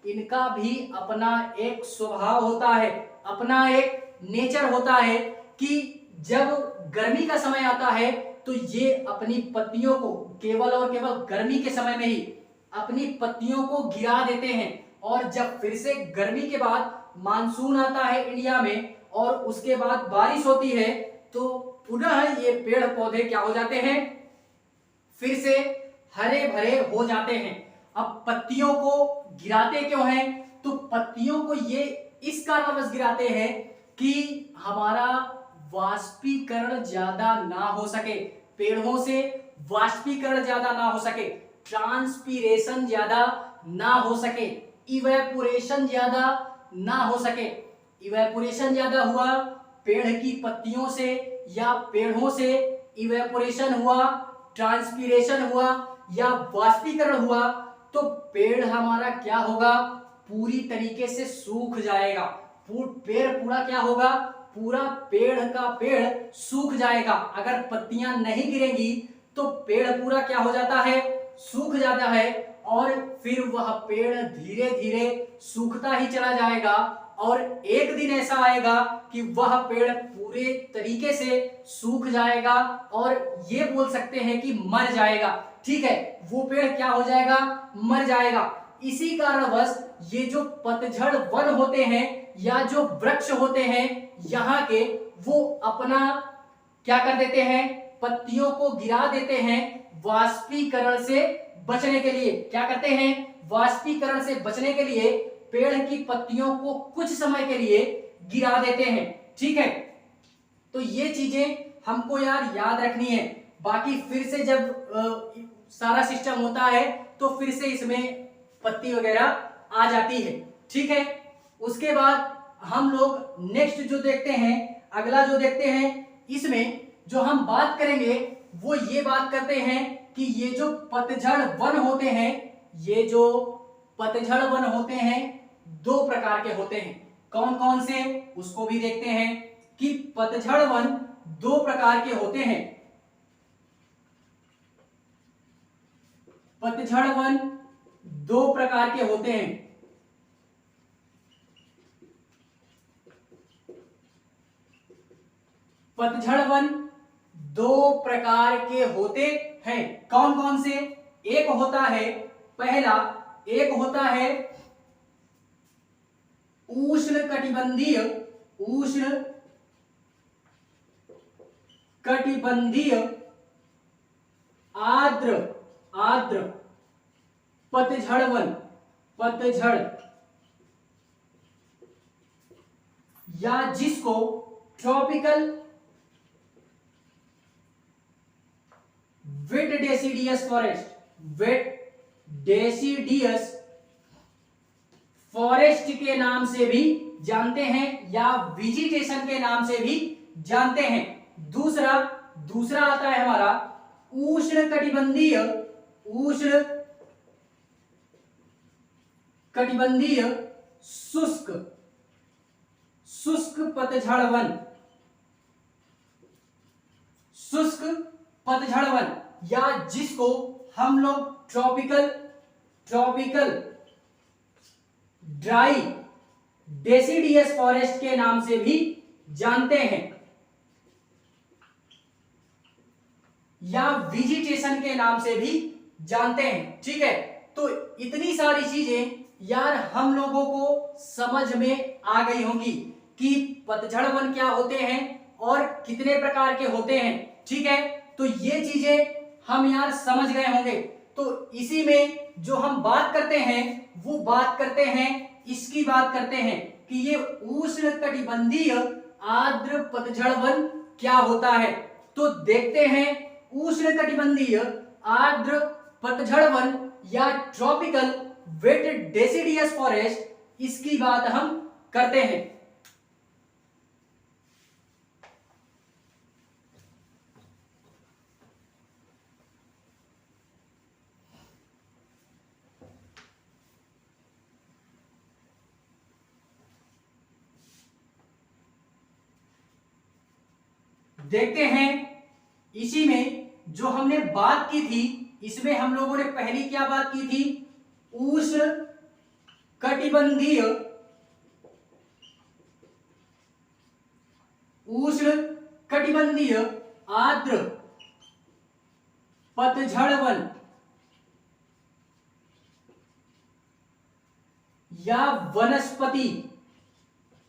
इनका भी अपना एक स्वभाव होता है, अपना एक नेचर होता है कि जब गर्मी का समय आता है तो ये अपनी पत्तियों को केवल और केवल गर्मी के समय में ही अपनी पत्तियों को गिरा देते हैं, और जब फिर से गर्मी के बाद मानसून आता है इंडिया में और उसके बाद बारिश होती है तो पुनः ये पेड़ पौधे क्या हो जाते हैं, फिर से हरे भरे हो जाते हैं। अब पत्तियों को गिराते क्यों हैं, तो पत्तियों को ये इस कारणवश गिराते हैं कि हमारा वाष्पीकरण ज्यादा ना हो सके, पेड़ों से वाष्पीकरण ज्यादा ना हो सके, ट्रांसपीरेशन ज्यादा ना हो सके, इवेपोरेशन ज्यादा ना हो सके। इवेपोरेशन ज्यादा हुआ पेड़ की पत्तियों से या पेड़ों से, इवेपोरेशन हुआ, ट्रांसपीरेशन हुआ या वाष्पीकरण हुआ तो पेड़ हमारा क्या होगा, पूरी तरीके से सूख जाएगा। पेड़ पूरा क्या होगा, पूरा पेड़ का पेड़ सूख जाएगा। अगर पत्तियां नहीं गिरेंगी तो पेड़ पूरा क्या हो जाता है, सूख जाता है, और फिर वह पेड़ धीरे धीरे सूखता ही चला जाएगा और एक दिन ऐसा आएगा कि वह पेड़ पूरे तरीके से सूख जाएगा और ये बोल सकते हैं कि मर जाएगा। ठीक है, वो पेड़ क्या हो जाएगा, मर जाएगा। इसी कारणवश ये जो पतझड़ वन होते हैं या जो वृक्ष होते हैं यहाँ के, वो अपना क्या कर देते हैं, पत्तियों को गिरा देते हैं वाष्पीकरण से बचने के लिए। क्या करते हैं, वाष्पीकरण से बचने के लिए पेड़ की पत्तियों को कुछ समय के लिए गिरा देते हैं। ठीक है, तो ये चीजें हमको यार याद रखनी है। बाकी फिर से जब सारा सिस्टम होता है तो फिर से इसमें पत्ती वगैरह आ जाती है। ठीक है, उसके बाद हम लोग नेक्स्ट जो देखते हैं, अगला जो देखते हैं, इसमें जो हम बात करेंगे वो ये बात करते हैं कि ये जो पतझड़ वन होते हैं, ये जो पतझड़ वन होते हैं दो प्रकार के होते हैं। कौन कौन से, उसको भी देखते हैं कि पतझड़ वन दो प्रकार के होते हैं। पतझड़ वन दो प्रकार के होते हैं। पतझड़ वन दो प्रकार के होते हैं। कौन कौन से, एक होता है, पहला एक होता है उष्णकटिबंधीय, उष्णकटिबंधीय आर्द्र पतझड़ वन, पतझड़, या जिसको tropical wet deciduous forest, wet deciduous forest के नाम से भी जानते हैं या वेजिटेशन के नाम से भी जानते हैं। दूसरा आता है हमारा उष्णकटिबंधीय शुष्क पतझड़ वन, शुष्क पतझड़ वन, या जिसको हम लोग ट्रॉपिकल ड्राई डेसिडियस फॉरेस्ट के नाम से भी जानते हैं, या वेजिटेशन के नाम से भी जानते हैं। ठीक है, तो इतनी सारी चीजें यार हम लोगों को समझ में आ गई होंगी कि पतझड़ वन क्या होते हैं और कितने प्रकार के होते हैं। ठीक है, तो ये चीजें हम यार समझ गए होंगे। तो इसी में जो हम बात करते हैं वो बात करते हैं, इसकी बात करते हैं कि ये उष्णकटिबंधीय आर्द्र पतझड़ वन क्या होता है। तो देखते हैं उष्णकटिबंधीय आर्द्र पतझड़ वन या ट्रॉपिकल वेट डेसिडियस फॉरेस्ट, इसकी बात हम करते हैं। देखते हैं इसी में जो हमने बात की थी, इसमें हम लोगों ने पहली क्या बात की थी, उष्णकटिबंधीय आर्द्र पतझड़ वन या वनस्पति,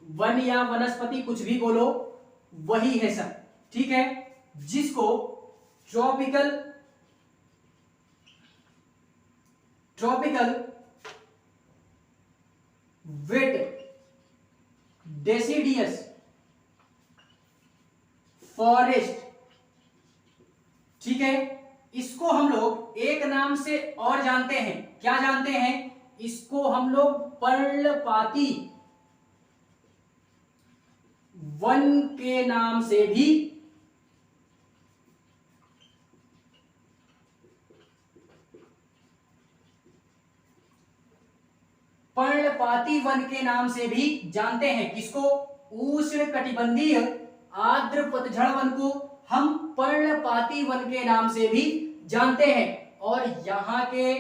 वन या वनस्पति कुछ भी बोलो वही है सर। ठीक है, जिसको ट्रॉपिकल वेट डेसिडियस फॉरेस्ट, ठीक है, इसको हम लोग एक नाम से और जानते हैं। क्या जानते हैं, इसको हम लोग पर्णपाती वन के नाम से भी पर्णपाती वन के नाम से भी जानते हैं। किसको, उष्णकटिबंधीय आर्द्र पतझड़ वन को हम पर्णपाती वन के नाम से भी जानते हैं। और यहाँ के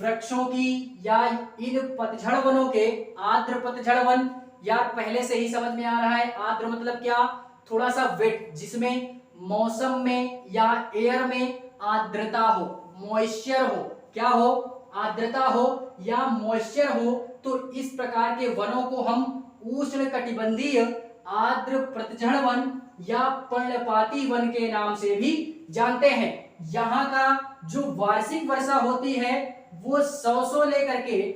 वृक्षों की या इन पतझड़ वनों के, आर्द्र पतझड़ वन यार पहले से ही समझ में आ रहा है, आर्द्र मतलब क्या, थोड़ा सा वेट, जिसमें मौसम में या एयर में आर्द्रता हो, मॉइस्चर हो, क्या हो, आर्द्रता हो या मॉइस्चर हो। तो इस प्रकार के वनों को हम उष्णकटिबंधीय आर्द्र पतझड़ वन या पर्णपाती वन के नाम से भी जानते हैं। यहाँ का जो वार्षिक वर्षा होती है वो 100 लेकर के,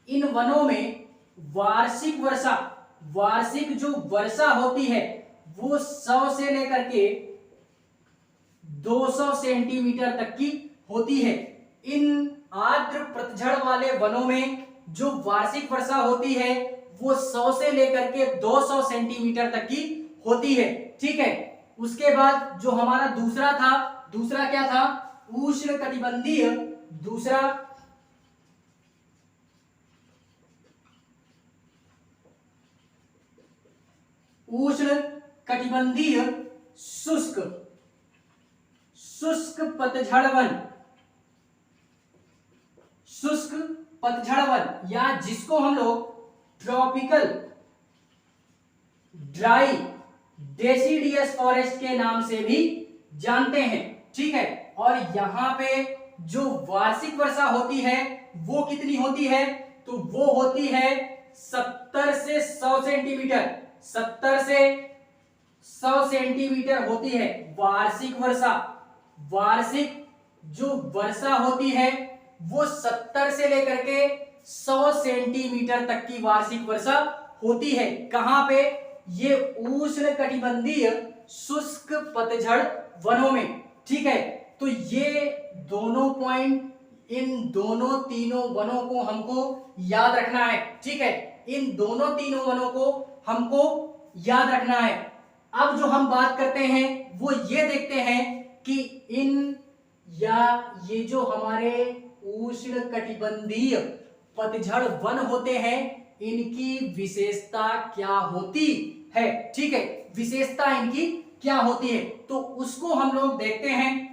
इन वनों में वार्षिक जो वर्षा होती है वो 100 से लेकर के 200 सेंटीमीटर तक की होती है। इन आर्द्र पतझड़ वाले वनों में जो वार्षिक वर्षा होती है वो 100 से लेकर के 200 सेंटीमीटर तक की होती है। ठीक है, उसके बाद जो हमारा दूसरा क्या था, उष्णकटिबंधीय, दूसरा उष्णकटिबंधीय शुष्क पतझड़ वन, या जिसको हम लोग ट्रॉपिकल ड्राई डेसिडियस फॉरेस्ट के नाम से भी जानते हैं। ठीक है, और यहां पे जो वार्षिक वर्षा होती है वो कितनी होती है, तो वो होती है 70 से 100 सेंटीमीटर, 70 से 100 सेंटीमीटर होती है वार्षिक जो वर्षा होती है वो 70 से लेकर के 100 सेंटीमीटर तक की वार्षिक वर्षा होती है। कहां पे, ये उष्णकटिबंधीय शुष्क पतझड़ वनों में। ठीक है, तो ये दोनों पॉइंट, इन दोनों तीनों वनों को हमको याद रखना है। ठीक है, इन दोनों तीनों वनों को हमको याद रखना है। अब जो हम बात करते हैं वो ये देखते हैं कि ये जो हमारे उष्णकटिबंधीय पतझड़ वन होते हैं इनकी विशेषता क्या होती है। ठीक है, विशेषता इनकी क्या होती है, तो उसको हम लोग देखते हैं।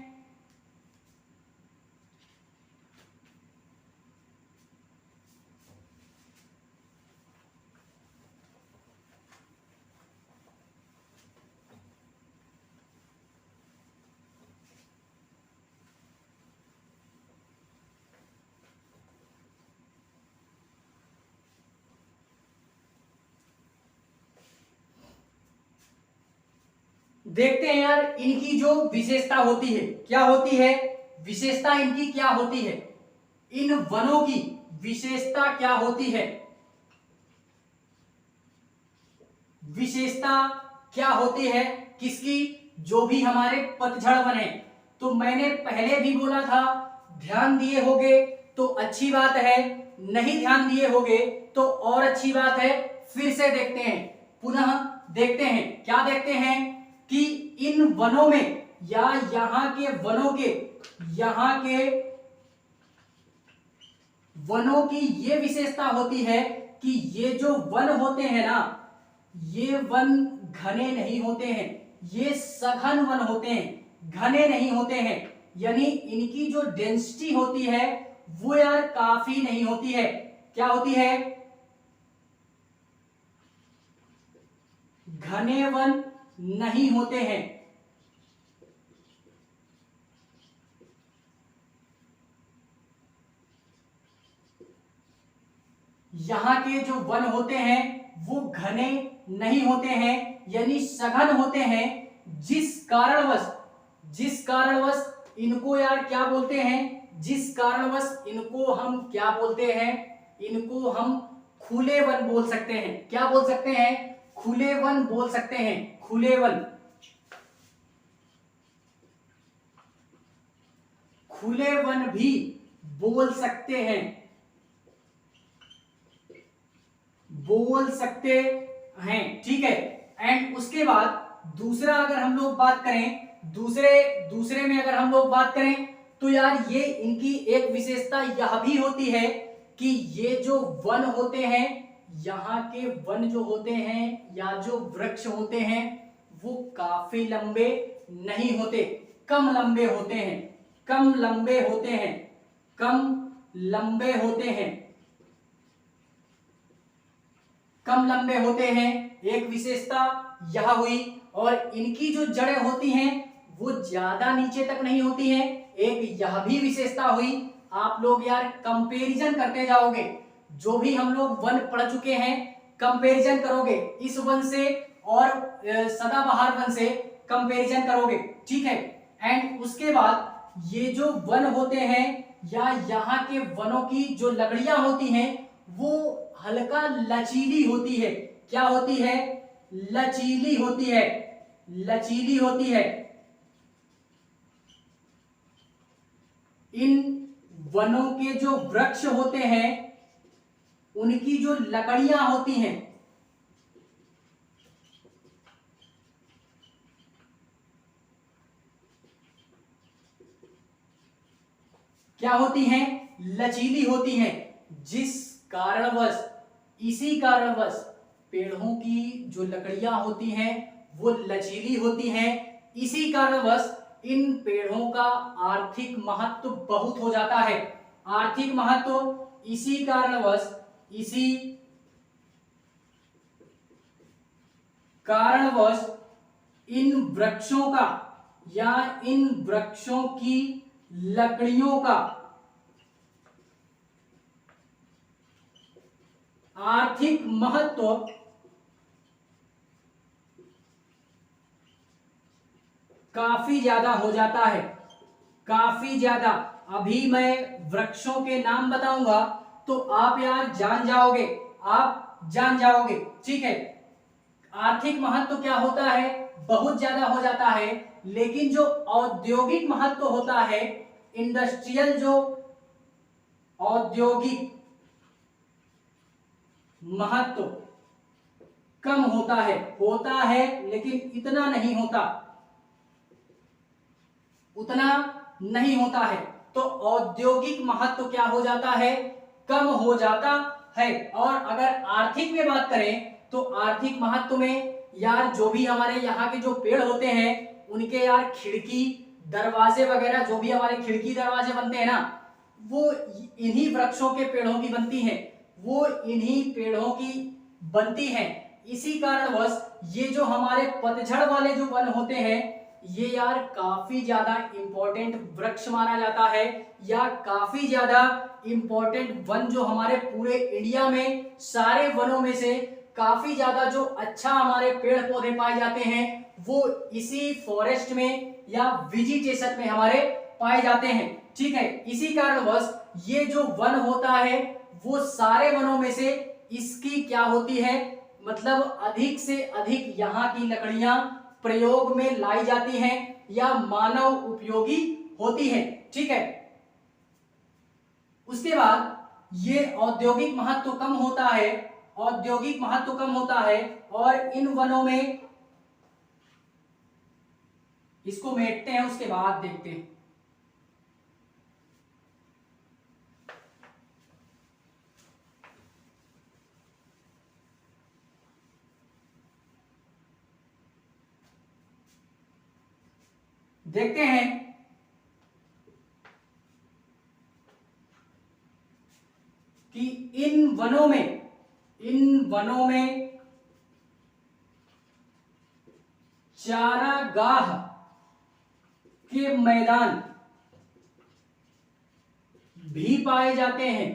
देखते हैं यार इनकी जो विशेषता होती है, क्या होती है, विशेषता इनकी क्या होती है, इन वनों की विशेषता क्या होती है, विशेषता क्या होती है किसकी, जो भी हमारे पतझड़ वन है। तो मैंने पहले भी बोला था, ध्यान दिए होगे तो अच्छी बात है, नहीं ध्यान दिए होगे तो और अच्छी बात है। फिर से देखते हैं, पुनः देखते हैं, क्या देखते हैं कि इन वनों में या यहाँ के वनों की ये विशेषता होती है कि ये जो वन होते हैं ना, ये वन घने नहीं होते हैं, ये सघन वन होते हैं, घने नहीं होते हैं। यानी इनकी जो डेंसिटी होती है वो यार काफी नहीं होती है। क्या होती है, घने वन नहीं होते हैं। यहां के जो वन होते हैं वो घने नहीं होते हैं, यानी सघन होते हैं। जिस कारणवश इनको यार क्या बोलते हैं, जिस कारणवश इनको हम क्या बोलते हैं, इनको हम खुले वन बोल सकते हैं। क्या बोल सकते हैं, खुले वन बोल सकते हैं, खुले वन भी बोल सकते हैं, ठीक है। एंड उसके बाद दूसरा अगर हम लोग बात करें, दूसरे में अगर हम लोग बात करें तो यार ये इनकी एक विशेषता यह भी होती है कि ये जो वन होते हैं, यहाँ के वन जो होते हैं या जो वृक्ष होते हैं वो काफी लंबे नहीं होते, कम लंबे होते हैं, कम लंबे होते हैं। एक विशेषता यह हुई। और इनकी जो जड़ें होती हैं वो ज्यादा नीचे तक नहीं होती हैं, एक यह भी विशेषता हुई। आप लोग यार कंपैरिजन करते जाओगे, जो भी हम लोग वन पढ़ चुके हैं कंपैरिजन करोगे इस वन से और सदाबहार वन से कंपैरिजन करोगे, ठीक है। एंड उसके बाद ये जो वन होते हैं या यहाँ के वनों की जो लकड़ियां होती हैं वो हल्का लचीली होती है। क्या होती है? लचीली होती है, लचीली होती है। इन वनों के जो वृक्ष होते हैं उनकी जो लकड़ियां होती हैं क्या होती हैं? लचीली होती हैं। जिस कारणवश, इसी कारणवश पेड़ों की जो लकड़ियां होती हैं वो लचीली होती हैं। इसी कारणवश इन पेड़ों का आर्थिक महत्व बहुत हो जाता है। आर्थिक महत्व इसी कारणवश, इसी कारणवश इन वृक्षों का या इन वृक्षों की लकड़ियों का आर्थिक महत्व काफी ज्यादा हो जाता है, काफी ज्यादा। अभी मैं वृक्षों के नाम बताऊंगा तो आप यार जान जाओगे, आप जान जाओगे, ठीक है। आर्थिक महत्व क्या होता है? बहुत ज्यादा हो जाता है। लेकिन जो औद्योगिक महत्व होता है, इंडस्ट्रियल जो औद्योगिक महत्व कम होता है लेकिन इतना नहीं होता, उतना नहीं होता है। तो औद्योगिक महत्व क्या हो जाता है? कम हो जाता है। और अगर आर्थिक में बात करें तो आर्थिक महत्व में यार जो भी हमारे यहाँ के जो पेड़ होते हैं उनके यार खिड़की दरवाजे वगैरह, जो भी हमारे खिड़की दरवाजे बनते हैं ना, वो इन्हीं वृक्षों के पेड़ों की बनती है, वो इन्हीं पेड़ों की बनती है। इसी कारणवश ये जो हमारे पतझड़ वाले जो वन होते हैं ये यार काफी ज्यादा इंपॉर्टेंट वृक्ष माना जाता है, या काफी ज्यादा इंपॉर्टेंट वन जो हमारे पूरे इंडिया में सारे वनों में से काफी ज्यादा जो अच्छा हमारे पेड़ पौधे पाए जाते हैं वो इसी फॉरेस्ट में या वेजिटेशन में हमारे पाए जाते हैं, ठीक है। इसी कारणवश ये जो वन होता है वो सारे वनों में से इसकी क्या होती है, मतलब अधिक से अधिक यहाँ की लकड़ियां प्रयोग में लाई जाती हैं या मानव उपयोगी होती है, ठीक है। उसके बाद ये औद्योगिक महत्व कम होता है, औद्योगिक महत्व कम होता है और इन वनों में इसको मेटते हैं, उसके बाद देखते हैं। देखते हैं कि इन वनों में चारागाह के मैदान भी पाए जाते हैं,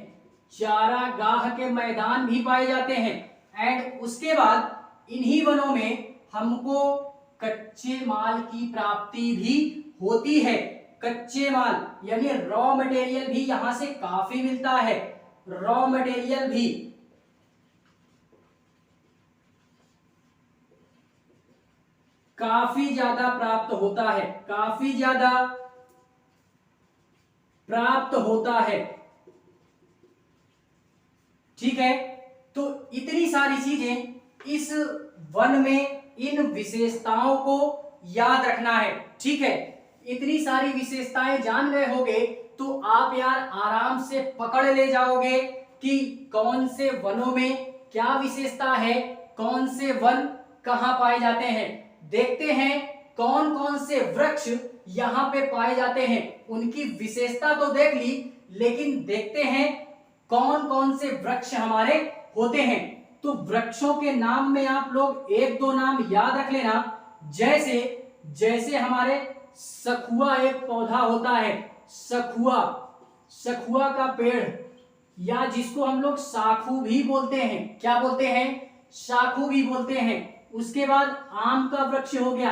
चारागाह के मैदान भी पाए जाते हैं। एंड उसके बाद इन्हीं वनों में हमको कच्चे माल की प्राप्ति भी होती है। कच्चे माल यानी रॉ मटेरियल भी यहां से काफी मिलता है, रॉ मटेरियल भी काफी ज्यादा प्राप्त होता है, काफी ज्यादा प्राप्त होता है, ठीक है। तो इतनी सारी चीजें इस वन में, इन विशेषताओं को याद रखना है, ठीक है। इतनी सारी विशेषताएं जान गए होगे तो आप यार आराम से पकड़ ले जाओगे कि कौन से वनों में क्या विशेषता है, कौन से वन कहां पाए जाते हैं। देखते हैं कौन कौन से वृक्ष यहाँ पे पाए जाते हैं। उनकी विशेषता तो देख ली, लेकिन देखते हैं कौन कौन से वृक्ष हमारे होते हैं। तो वृक्षों के नाम में आप लोग एक दो नाम याद रख लेना, जैसे जैसे हमारे सखुआ एक पौधा होता है, सखुआ, सखुआ का पेड़, या जिसको हम लोग साखू भी बोलते हैं। क्या बोलते हैं? साखू भी बोलते हैं। उसके बाद आम का वृक्ष हो गया,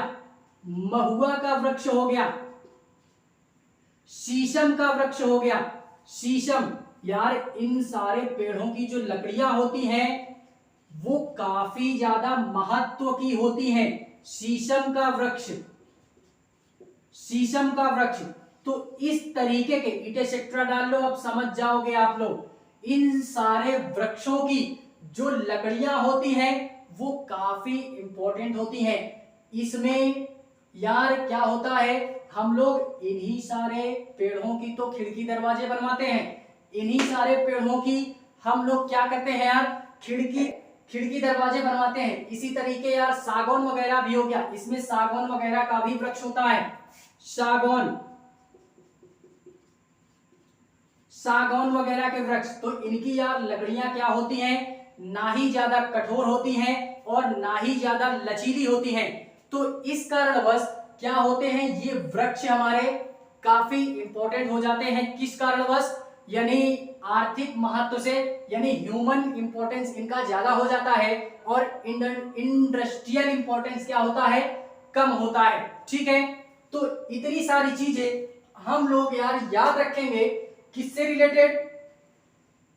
महुआ का वृक्ष हो गया, शीशम का वृक्ष हो गया। शीशम, यार इन सारे पेड़ों की जो लकड़ियां होती हैं वो काफी ज्यादा महत्व की होती हैं। शीशम का वृक्ष, शीशम का वृक्ष। तो इस तरीके के इटेसेक्ट्रा डाल लो, अब समझ जाओगे आप लोग। इन सारे वृक्षों की जो लकड़ियां होती हैं वो काफी इंपॉर्टेंट होती हैं। इसमें यार क्या होता है, हम लोग इन्हीं सारे पेड़ों की तो खिड़की दरवाजे बनवाते हैं, इन्हीं सारे पेड़ों की हम लोग क्या करते हैं यार, खिड़की दरवाजे बनवाते हैं। इसी तरीके यार सागौन वगैरह भी हो गया, इसमें सागौन वगैरह का भी वृक्ष होता है। सागौन वगैरह के वृक्ष, तो इनकी यार लकड़ियां क्या होती हैं, ना ही ज्यादा कठोर होती हैं और ना ही ज्यादा लचीली होती हैं। तो इस कारणवश क्या होते हैं, ये वृक्ष हमारे काफी इंपॉर्टेंट हो जाते हैं। किस कारणवश, यानी आर्थिक महत्व से, यानी ह्यूमन इंपॉर्टेंस इनका ज्यादा हो जाता है और इंडस्ट्रियल इंपॉर्टेंस क्या होता है, कम होता है। ठीक है, तो इतनी सारी चीजें हम लोग यार याद रखेंगे। किससे रिलेटेड,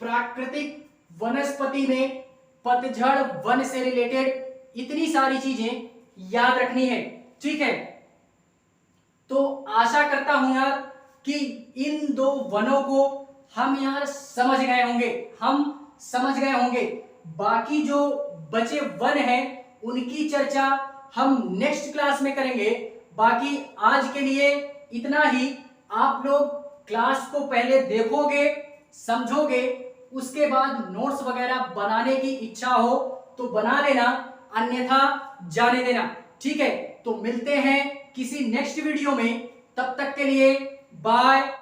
प्राकृतिक वनस्पति में पतझड़ वन से रिलेटेड इतनी सारी चीजें याद रखनी है। ठीक है, तो आशा करता हूं यार कि इन दो वनों को हम यार समझ गए होंगे। बाकी जो बचे वन हैं उनकी चर्चा हम नेक्स्ट क्लास में करेंगे। बाकी आज के लिए इतना ही। आप लोग क्लास को पहले देखोगे, समझोगे, उसके बाद नोट्स वगैरह बनाने की इच्छा हो तो बना लेना, अन्यथा जाने देना। ठीक है, तो मिलते हैं किसी नेक्स्ट वीडियो में, तब तक के लिए बाय।